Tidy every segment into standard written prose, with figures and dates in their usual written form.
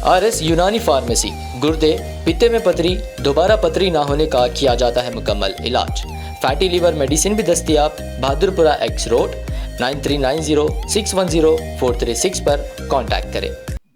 RS यूनानी pharmacy, गुर्दे, पित्ते में पथरी, दोबारा पथरी ना होने का किया जाता है मुकम्मल इलाज। फैटी लीवर मेडिसिन भी दस्तयाब। बहादुरपुरा X रोड 9390610436 पर कांटेक्ट करें।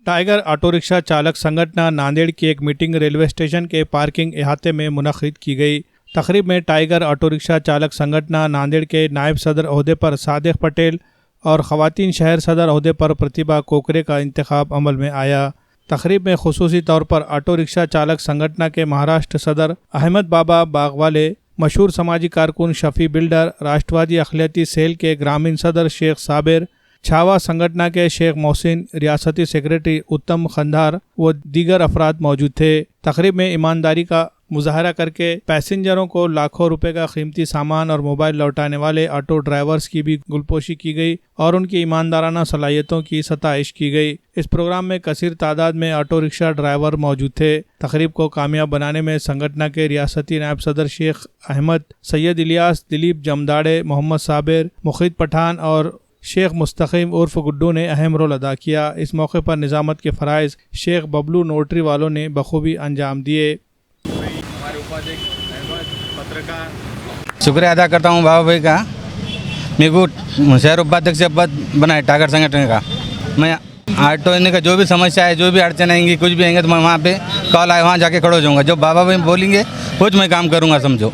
टाइगर ऑटो रिक्शा चालक संगठन नांदेड़ की एक मीटिंग रेलवे स्टेशन के पार्किंग इहाते में मुनक्किद की गई। तकरीब में टाइगर ऑटो रिक्शा चालक संगठन नांदेड़ के नायब सदर ओहदे पर सादिक पटेल और ख़वातीन शहर सदर ओहदे पर प्रतिभा कोकरे का इंतखाब अमल में आया। तकरीब में खुसूसी तौर पर ऑटो रिक्शा चालक संगठन के महाराष्ट्र सदर अहमद बाबा बागवाले, मशहूर समाजी कारकुन शफ़ी बिल्डर, राष्ट्रवादी अखिलती सेल के ग्रामीण सदर शेख साबिर, छावा संगठन के शेख मोहसिन, रियासती सेक्रेटरी उत्तम खंडार व दीगर अफराद मौजूद थे। तकरीब में ईमानदारी का मुजाहरा करके पैसेंजरों को लाखों रुपए का कीमती सामान और मोबाइल लौटाने वाले ऑटो ड्राइवर्स की भी गुलपोशी की गई और उनकी ईमानदाराना सलाहियतों की सताइश की गई। इस प्रोग्राम में कसीर तादाद में ऑटो रिक्शा ड्राइवर मौजूद थे। तकरीब को कामयाब बनाने में संगठन के रियासती नायब सदर शेख अहमद, सैयद इलियास, दिलीप जमदाड़े, मोहम्मद साबिर, मुखीद पठान और शेख मुस्तकीम उर्फ गुड्डू ने अहम रोल अदा किया। इस मौके पर निज़ामत के फ़राइज़ शेख बबलू नोटरी वालों ने बखूबी अंजाम दिए। शुक्रिया अदा करता हूँ बाबा भाई का, मेरे को शहर उपाध्यक्ष पद बनाए टाइगर संगठन का। मैं ऑटो इन्हीं का जो भी समस्या है, जो भी अड़चन आएंगी, कुछ भी आएंगे तो मैं वहाँ पे कॉल आए वहाँ जाके खड़े हो जाऊँगा। जो बाबा भाई बोलेंगे कुछ मैं काम करूँगा, समझो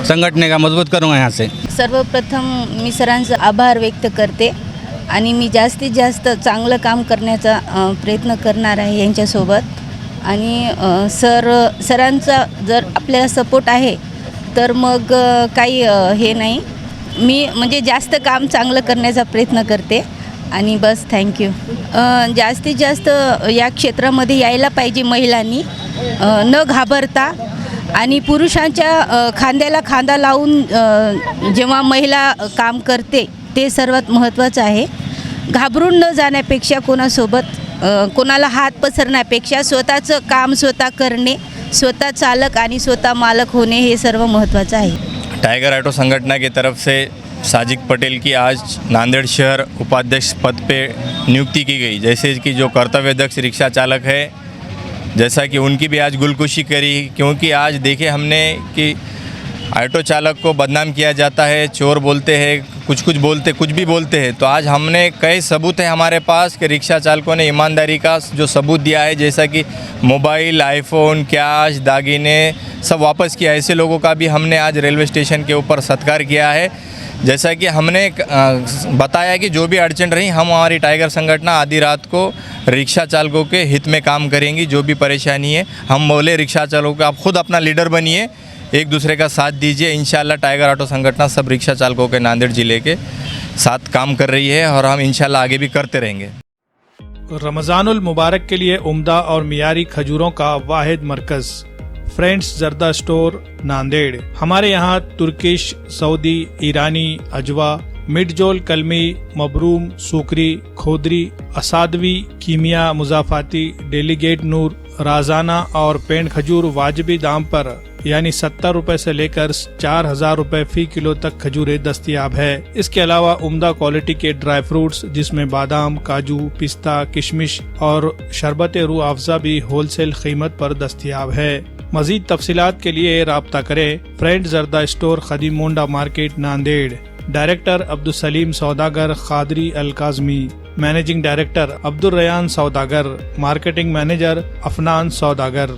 संघटने का मजबूत करूँगा यहाँ से। सर्वप्रथम मी सरांचा आभार व्यक्त करते आणि मी जास्तीत जास्त चांगलं काम करण्याचा प्रयत्न करणार आहे यांच्यासोबत। आणि सरांचा जर आपल्याला सपोर्ट आहे तर मग काही हे नाही, मी म्हणजे जास्त काम चांगलं करण्याचा प्रयत्न करते आणि बस थँक्यू। जास्तीत जास्त या क्षेत्रामध्ये यायला पाहिजे महिलांनी, न घाबरता आणि पुरुषांच्या खांद्याला खांदा लावून जेव्हा महिला काम करते ते सर्वात महत्त्वाचं आहे। घाबरून न जाण्यापेक्षा कोणाला हात पसरण्यापेक्षा स्वतःचं काम स्वतः करणे, स्वतः चालक आणि स्वतः मालक होणे हे सर्व महत्त्वाचं आहे। टाइगर ऑटो संगठन की तरफ से साजिक पटेल की आज नांदेड़ शहर उपाध्यक्ष पद पे नियुक्ति की गई। जैसे कि जो कर्तव्यदक्ष रिक्शा चालक है, जैसा कि उनकी भी आज गुलकुशी करी, क्योंकि आज देखे हमने कि ऑटो चालक को बदनाम किया जाता है, चोर बोलते हैं, कुछ भी बोलते हैं। तो आज हमने कई सबूत है हमारे पास कि रिक्शा चालकों ने ईमानदारी का जो सबूत दिया है, जैसा कि मोबाइल, आईफोन, कैश, दागीने सब वापस किया। ऐसे लोगों का भी हमने आज रेलवे स्टेशन के ऊपर सत्कार किया है। जैसा कि हमने बताया कि जो भी अड़चन रही, हम हमारी टाइगर संगठन आधी रात को रिक्शा चालकों के हित में काम करेंगी। जो भी परेशानी है, हम बोले रिक्शा चालकों आप खुद अपना लीडर बनिए, एक दूसरे का साथ दीजिए। इंशाल्लाह टाइगर ऑटो संगठन सब रिक्शा चालकों के नांदेड़ ज़िले के साथ काम कर रही है और हम इंशाल्लाह आगे भी करते रहेंगे। रमज़ानुल मुबारक के लिए उम्दा और मियारी खजूरों का वाहिद मरकज़ फ्रेंड्स जर्दा स्टोर नांदेड़। हमारे यहाँ तुर्किश, सऊदी, ईरानी, अजवा, मिडजोल, कलमी, मबरूम, सूकरी, खोदरी, असादवी, कीमिया, मुजाफाती, डेलीगेट नूर, राजाना और पेंड खजूर वाजिबी दाम पर यानी 70 रुपए से लेकर 4000 रुपए फी किलो तक खजूरें दस्तयाब है। इसके अलावा उम्दा क्वालिटी के ड्राई फ्रूट्स जिसमें बादाम, काजू, पिस्ता, किशमिश और शरबत रूह अफ़ज़ा भी होलसेल कीमत पर दस्तयाब है। मजीद तफसीलात के लिए राब्ता करें friend Zarda store, Khadim Mondha market, Nanded. Director Abdul Salim Saudagar Qadri Al Kazmi, managing director Abdul Rayan Saudagar, marketing manager Afnan सौदागर।